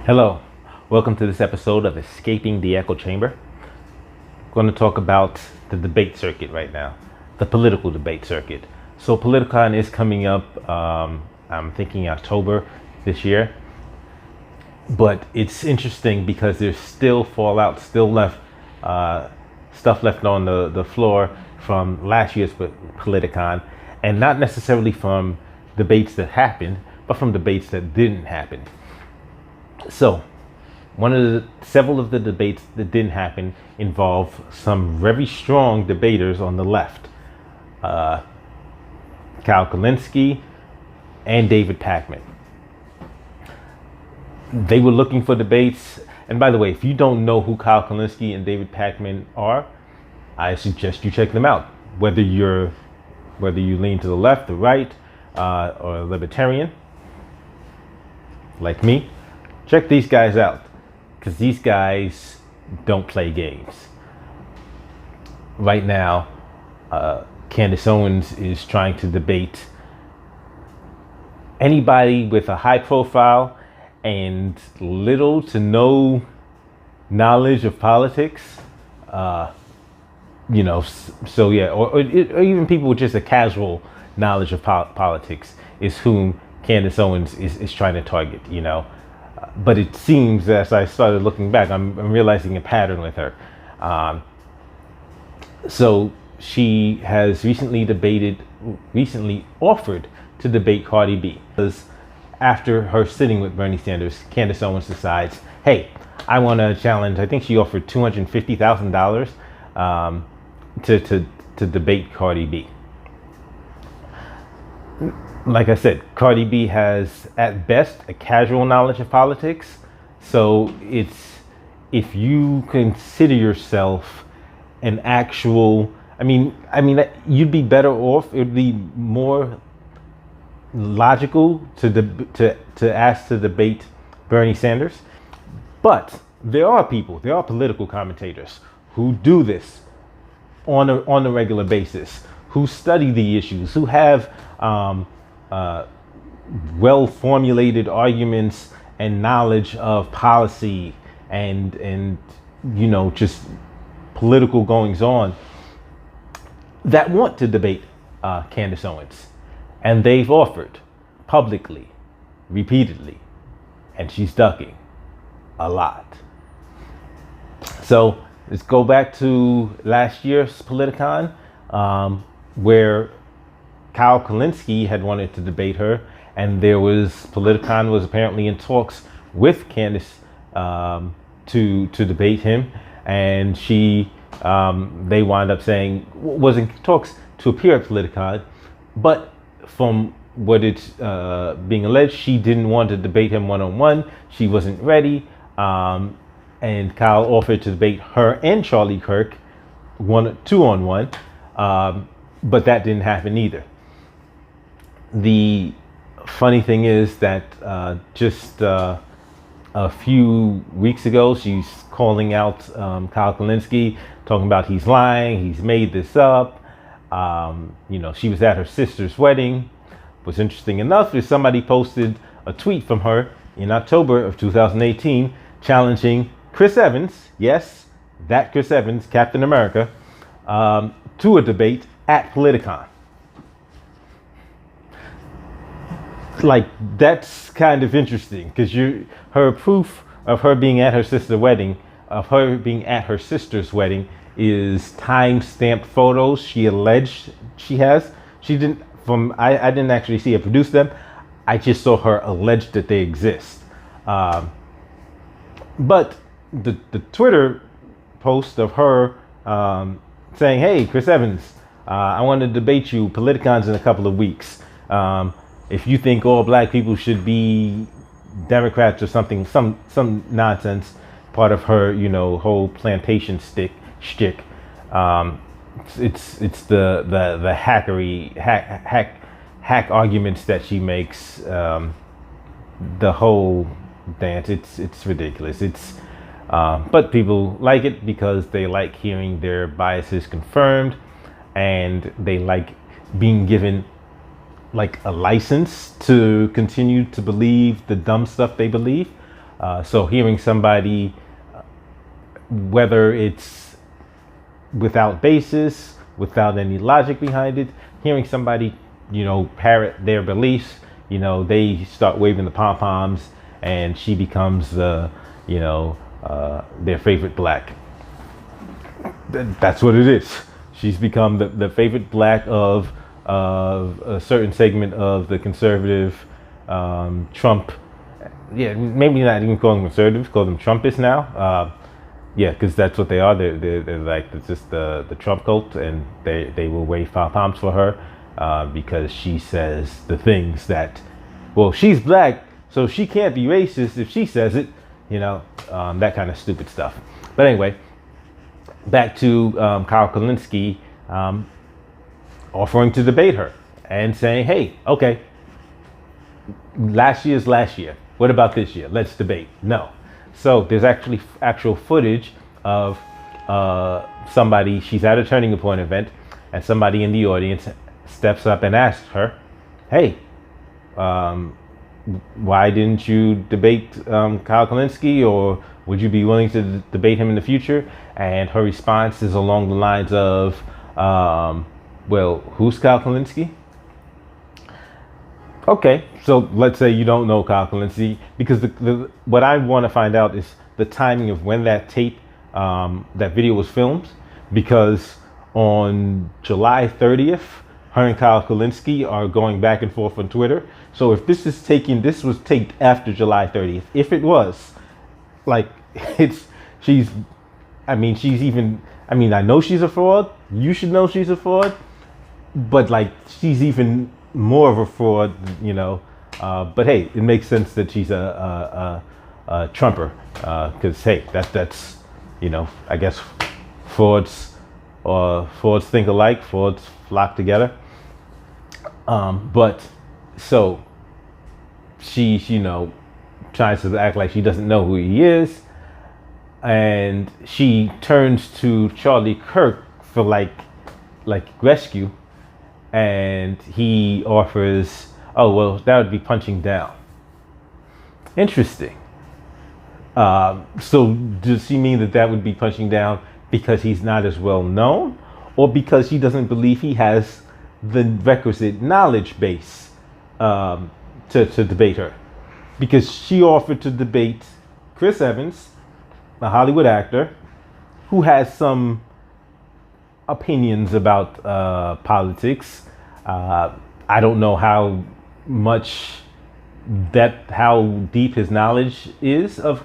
Hello, welcome to this episode of Escaping the Echo Chamber. I'm going to talk about the debate circuit right now, the political debate circuit. So Politicon is coming up, I'm thinking October this year, but it's interesting because there's still fallout, still left, stuff left on the floor from last year's Politicon, and not necessarily from debates that happened, but from debates that didn't happen. So, several of the debates that didn't happen involve some very strong debaters on the left, Kyle Kulinski and David Pakman. They were looking for debates, and by the way, if you don't know who Kyle Kulinski and David Pakman are, I suggest you check them out. Whether you lean to the left, the right, or libertarian, like me. Check these guys out, because these guys don't play games. Right now, Candace Owens is trying to debate anybody with a high profile and little to no knowledge of politics. Or even people with just a casual knowledge of politics is whom Candace Owens is trying to target, But it seems, as I started looking back, I'm realizing a pattern with her. So she has recently offered to debate Cardi B. Because after her sitting with Bernie Sanders, Candace Owens decides, hey, I want to challenge. I think she offered $250,000 to debate Cardi B. Like I said, Cardi B has, at best, a casual knowledge of politics. So if you consider yourself an actual, you'd be better off. It would be more logical to ask to debate Bernie Sanders. But there are political commentators who do this on a regular basis, who study the issues, who have well-formulated arguments and knowledge of policy and just political goings on that want to debate Candace Owens, and they've offered publicly, repeatedly, and she's ducking a lot. So let's go back to last year's Politicon, where Kyle Kulinski had wanted to debate her, and Politicon was apparently in talks with Candace to debate him, and they wound up saying was in talks to appear at Politicon, but from what it's being alleged, she didn't want to debate him one-on-one. She wasn't ready, and Kyle offered to debate her and Charlie Kirk two-on-one, but that didn't happen either. The funny thing is that just a few weeks ago, she's calling out Kyle Kulinski, talking about he's lying, he's made this up. She was at her sister's wedding. What's interesting enough is somebody posted a tweet from her in October of 2018 challenging Chris Evans, yes, that Chris Evans, Captain America, to a debate at Politicon. Like, that's kind of interesting, because her proof of her being at her sister's wedding, is time-stamped photos she alleged she has. I didn't actually see her produce them. I just saw her allege that they exist. But the Twitter post of her saying, hey, Chris Evans, I want to debate you. Politicon's in a couple of weeks. If you think all black people should be Democrats or something, some nonsense, part of her, whole plantation shtick. It's the hack arguments that she makes. The whole dance. It's ridiculous. But people like it because they like hearing their biases confirmed, and they like being given like a license to continue to believe the dumb stuff they believe. So hearing somebody, whether it's without basis, without any logic behind it, hearing somebody, parrot their beliefs, they start waving the pom poms, and she becomes their favorite black. That's what it is. She's become the favorite black of a certain segment of the conservative Trump. Yeah, maybe not even call them conservatives, call them Trumpists now. Yeah, because that's what they are. They're like, it's just the Trump cult, and they will wave pom poms for her because she says the things that, well, she's black, so she can't be racist if she says it, that kind of stupid stuff. But anyway, back to Kyle Kulinski offering to debate her and saying, hey, okay, last year's last year. What about this year? Let's debate. No. So there's actual footage of somebody, she's at a Turning Point event, and somebody in the audience steps up and asks her, hey, why didn't you debate Kyle Kulinski, or would you be willing to debate him in the future? And her response is along the lines of, well, who's Kyle Kulinski? Okay, so let's say you don't know Kyle Kulinski, because what I want to find out is the timing of when that tape, that video was filmed, because on July 30th, her and Kyle Kulinski are going back and forth on Twitter. So if this was taped after July 30th, if it was, like, I know she's a fraud. You should know she's a fraud, but like, she's even more of a fraud, but hey, it makes sense that she's a Trumper, because hey, that's I guess frauds think alike, frauds flock together. But so she tries to act like she doesn't know who he is, and she turns to Charlie Kirk for like rescue. And he offers, oh, well, that would be punching down. Interesting. So does she mean that would be punching down because he's not as well known, or because he doesn't believe he has the requisite knowledge base to debate her? Because she offered to debate Chris Evans, a Hollywood actor, who has some opinions about politics. I don't know how deep his knowledge is of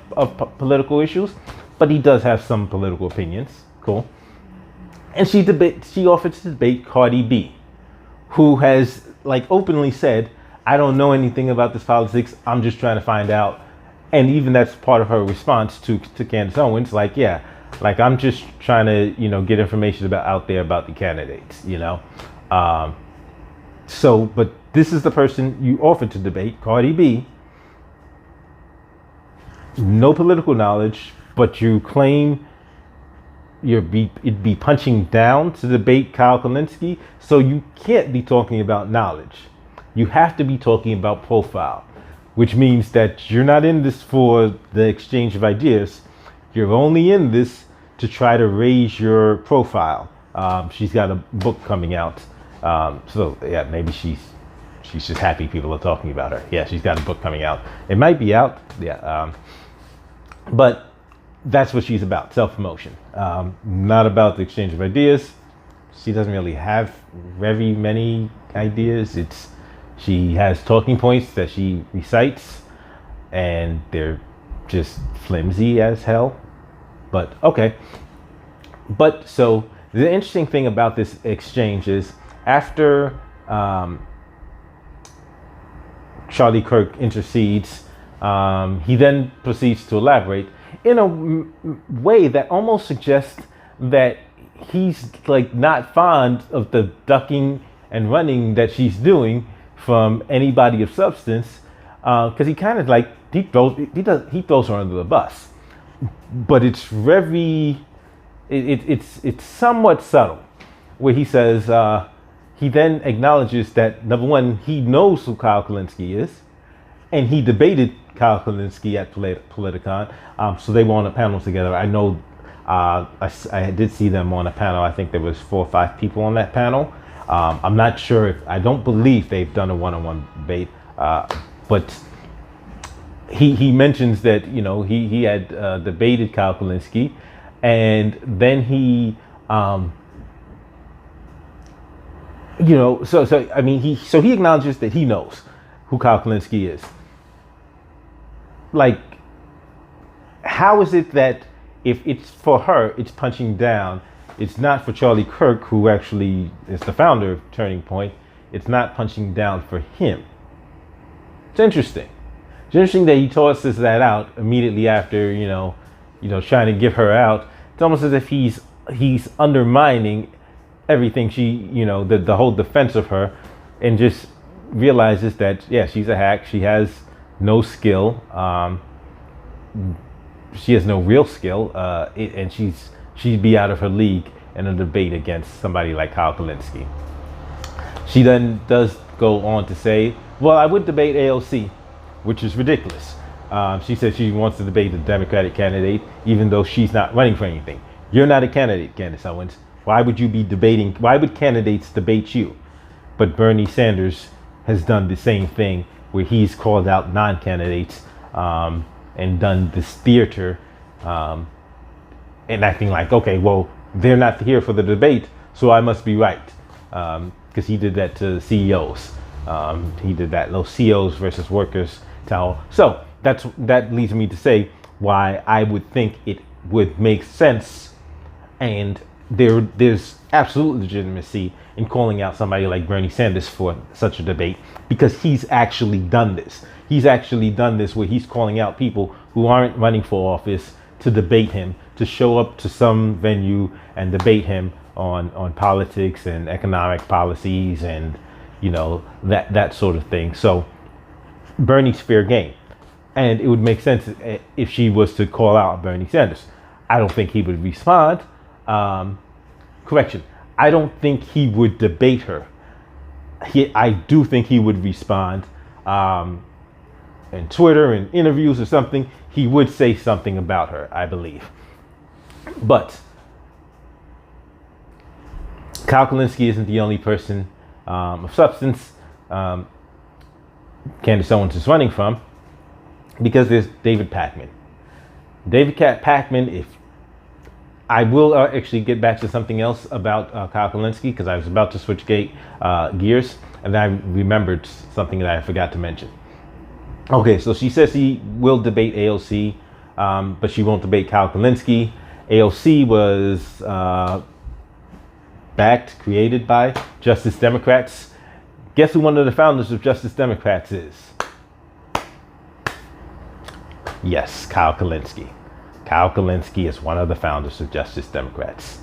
political issues, but he does have some political opinions. Cool. And she offered to debate Cardi B, who has openly said, I don't know anything about this politics, I'm just trying to find out. And even that's part of her response to Candace Owens, I'm just trying to, get information about the candidates, but this is the person you offered to debate, Cardi B. No political knowledge, but you claim it'd be punching down to debate Kyle Kulinski. So you can't be talking about knowledge. You have to be talking about profile, which means that you're not in this for the exchange of ideas. You're only in this to try to raise your profile. She's got a book coming out. So yeah, maybe she's just happy people are talking about her. Yeah, she's got a book coming out. It might be out. Yeah. But that's what she's about, self-promotion. Not about the exchange of ideas. She doesn't really have very many ideas. She has talking points that she recites, and they're just flimsy as hell. But okay. But so the interesting thing about this exchange is after Charlie Kirk intercedes, he then proceeds to elaborate in a way that almost suggests that he's not fond of the ducking and running that she's doing from anybody of substance, because he kind of he throws her under the bus, but it's it's somewhat subtle, where he says he then acknowledges that, number one, he knows who Kyle Kulinski is, and he debated Kyle Kulinski at Politicon. So they were on a panel together. I know I did see them on a panel. I think there was 4 or 5 people on that panel. I'm not sure I don't believe they've done a one-on-one debate, but he mentions that, he had debated Kyle Kulinski, and then he, he acknowledges that he knows who Kyle Kulinski is. Like, how is it that if it's for her, it's punching down? It's not for Charlie Kirk, who actually is the founder of Turning Point. It's not punching down for him. It's interesting. It's interesting that he tosses that out immediately after, trying to give her out. It's almost as if he's undermining everything she, the whole defense of her, and just realizes that, yeah, she's a hack. She has no skill. She has no real skill, and she'd be out of her league in a debate against somebody like Kyle Kulinski. She then does go on to say, well, I would debate AOC, which is ridiculous. She said she wants to debate the Democratic candidate, even though she's not running for anything. You're not a candidate, Candace Owens. Why would you be debating? Why would candidates debate you? But Bernie Sanders has done the same thing, where he's called out non-candidates and done this theater and acting like, okay, well, they're not here for the debate, so I must be right. Because he did that to CEOs. He did that, those CEOs versus workers towel. So that leads me to say why I would think it would make sense, and there's absolute legitimacy in calling out somebody like Bernie Sanders for such a debate, because he's actually done this. He's actually done this where he's calling out people who aren't running for office to debate him, to show up to some venue and debate him on politics and economic policies and, that sort of thing. So Bernie's fair game. And it would make sense if she was to call out Bernie Sanders. I don't think he would respond. Correction. I don't think he would debate her. I do think he would respond in Twitter, in interviews or something. He would say something about her, I believe. But Kyle Kulinski isn't the only person of substance Candace Owens is running from, because there's David Pakman. David Pakman, if I will actually get back to something else about Kyle Kulinski, because I was about to switch gears, and then I remembered something that I forgot to mention. Okay, so she says she will debate AOC, but she won't debate Kyle Kulinski. AOC was created by Justice Democrats. Guess who one of the founders of Justice Democrats is? Yes, Kyle Kulinski. Kyle Kulinski is one of the founders of Justice Democrats.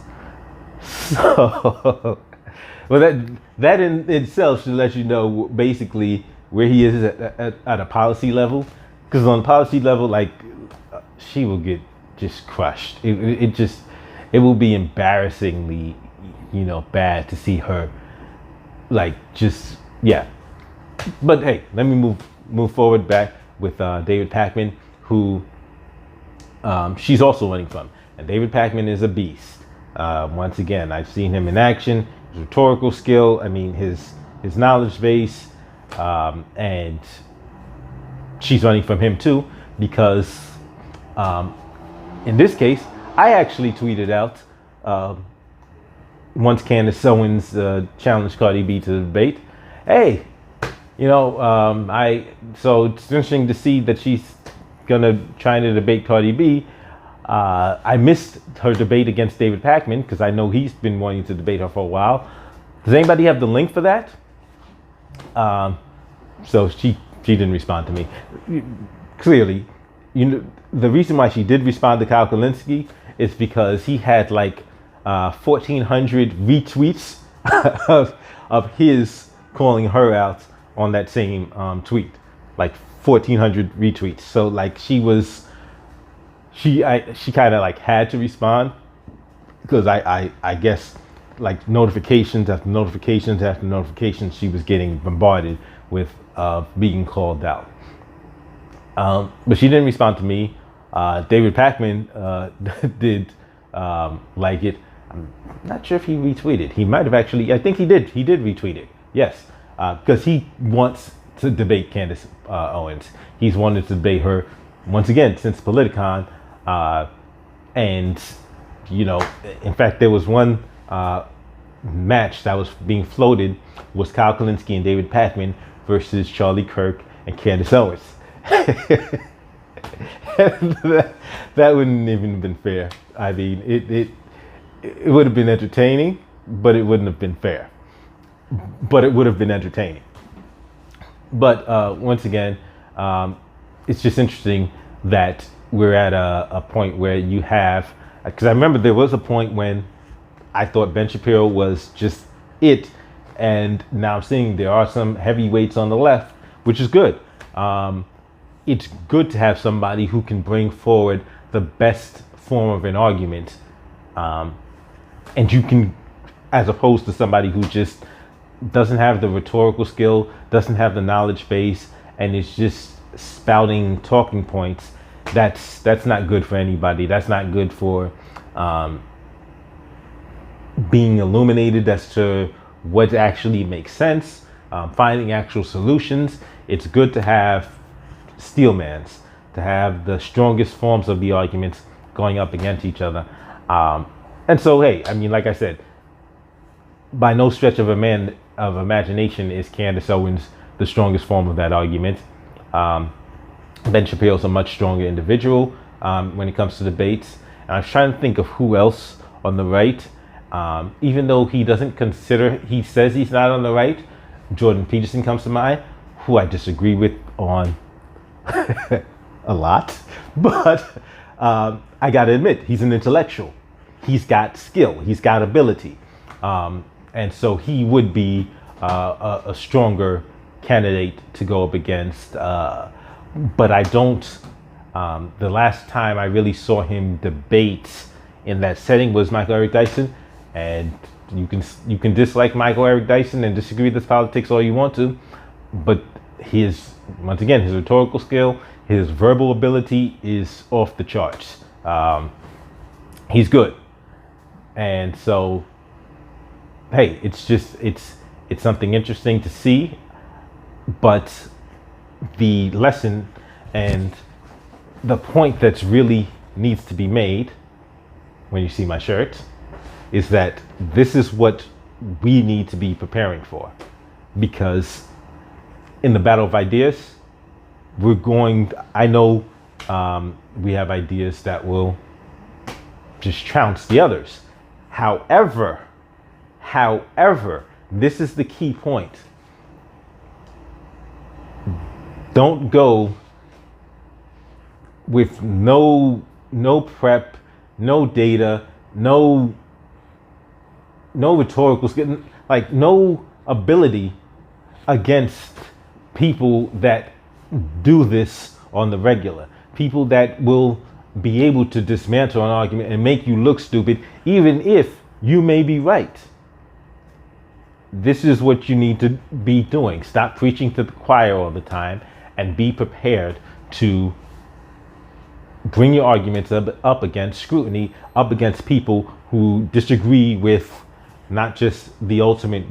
So, well, that in itself should let you know basically where he is at a policy level. Because on policy level, like, she will get just crushed. It will be embarrassingly, bad to see her, like, just, yeah. But hey, let me move forward back with David Pakman, who she's also running from. And David Pakman is a beast. Once again, I've seen him in action, his rhetorical skill, his knowledge base, and she's running from him too, because in this case, I actually tweeted out once Candace Owens challenged Cardi B to the debate, hey, so it's interesting to see that she's trying to debate Cardi B. I missed her debate against David Pakman, because I know he's been wanting to debate her for a while. Does anybody have the link for that? So she didn't respond to me. Clearly, the reason why she did respond to Kyle Kulinski is because he had like 1,400 retweets of his calling her out on that same tweet, like 1,400 retweets. So like she kind of like had to respond, because I guess like notifications after notifications after notifications, she was getting bombarded with being called out. But she didn't respond to me. David Pakman did like it. I'm not sure if he retweeted. He might have actually. I think he did. He did retweet it. Yes, because he wants to debate Candace Owens. He's wanted to debate her once again since Politicon. And, you know, in fact, there was one match that was being floated was Kyle Kulinski and David Pakman versus Charlie Kirk and Candace Owens. that wouldn't even have been fair. I mean, it would have been entertaining, but it wouldn't have been fair. But it would have been entertaining. But once again, it's just interesting that we're at a point where you have, because I remember there was a point when I thought Ben Shapiro was just it, and now I'm seeing there are some heavyweights on the left, which is good. It's good to have somebody who can bring forward the best form of an argument, and you can, as opposed to somebody who just doesn't have the rhetorical skill, doesn't have the knowledge base, and is just spouting talking points. That's not good for anybody. That's not good for being illuminated as to what actually makes sense, finding actual solutions. It's good to have steelmans, to have the strongest forms of the arguments going up against each other. And so, hey, I mean, like I said, by no stretch of imagination is Candace Owens the strongest form of that argument. Ben Shapiro's a much stronger individual when it comes to debates. And I was trying to think of who else on the right, even though he doesn't consider, he says he's not on the right. Jordan Peterson comes to mind, who I disagree with on a lot. But I got to admit, he's an intellectual. He's got skill. He's got ability. And so he would be a stronger candidate to go up against. But I don't, the last time I really saw him debate in that setting was Michael Eric Dyson. And you can dislike Michael Eric Dyson and disagree with his politics all you want to. But once again, his rhetorical skill, his verbal ability is off the charts. He's good. And so, hey, it's something interesting to see. But the lesson and the point that's really needs to be made when you see my shirt is that this is what we need to be preparing for, because in the battle of ideas, I know we have ideas that will just trounce the others. However, this is the key point. Don't go with no prep, no data, no rhetorical skill, like no ability against people that do this on the regular. People that will be able to dismantle an argument and make you look stupid, even if you may be right. This is what you need to be doing. Stop preaching to the choir all the time and be prepared to bring your arguments up against scrutiny, up against people who disagree with not just the ultimate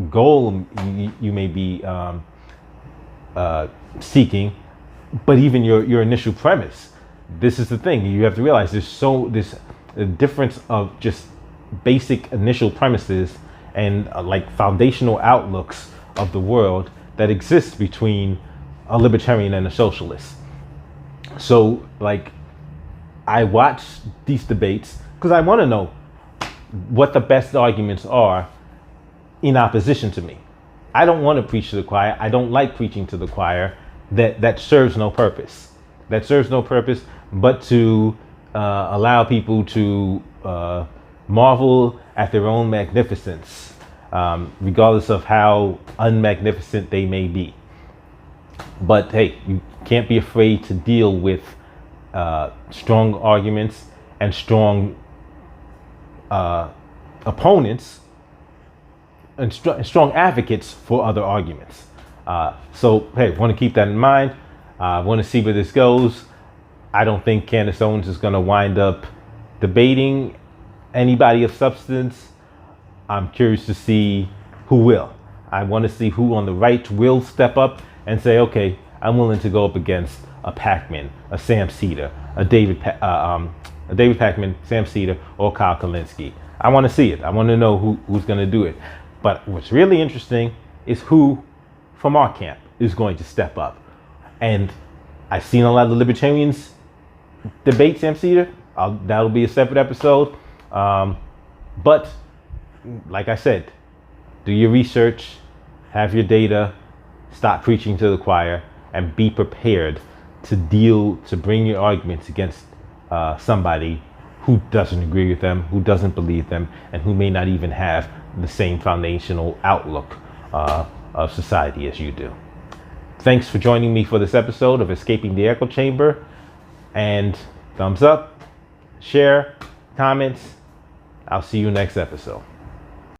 goal you may be seeking, but even your initial premise. This is the thing. You have to realize there's a difference of just basic initial premises and like foundational outlooks of the world that exists between a libertarian and a socialist. So like, I watch these debates because I want to know what the best arguments are in opposition to me. I don't want to preach to the choir. I don't like preaching to the choir. That serves no purpose. That serves no purpose but to allow people to marvel at their own magnificence, regardless of how unmagnificent they may be. But hey, you can't be afraid to deal with strong arguments and strong opponents and strong advocates for other arguments. So hey, want to keep that in mind. I want to see where this goes. I don't think Candace Owens is going to wind up debating anybody of substance. I'm curious to see who will. I want to see who on the right will step up and say, okay, I'm willing to go up against a Pakman, a Sam Cedar, a David Pakman, Sam Cedar, or Kyle Kulinski. I want to see it. I want to know who's going to do it. But what's really interesting is who from our camp is going to step up. And I've seen a lot of the libertarians debate Sam Cedar. That'll be a separate episode. But like I said, do your research, have your data, stop preaching to the choir, and be prepared to bring your arguments against somebody who doesn't agree with them, who doesn't believe them, and who may not even have the same foundational outlook of society as you do. Thanks for joining me for this episode of Escaping the Echo Chamber. And thumbs up, share, comments. I'll see you next episode.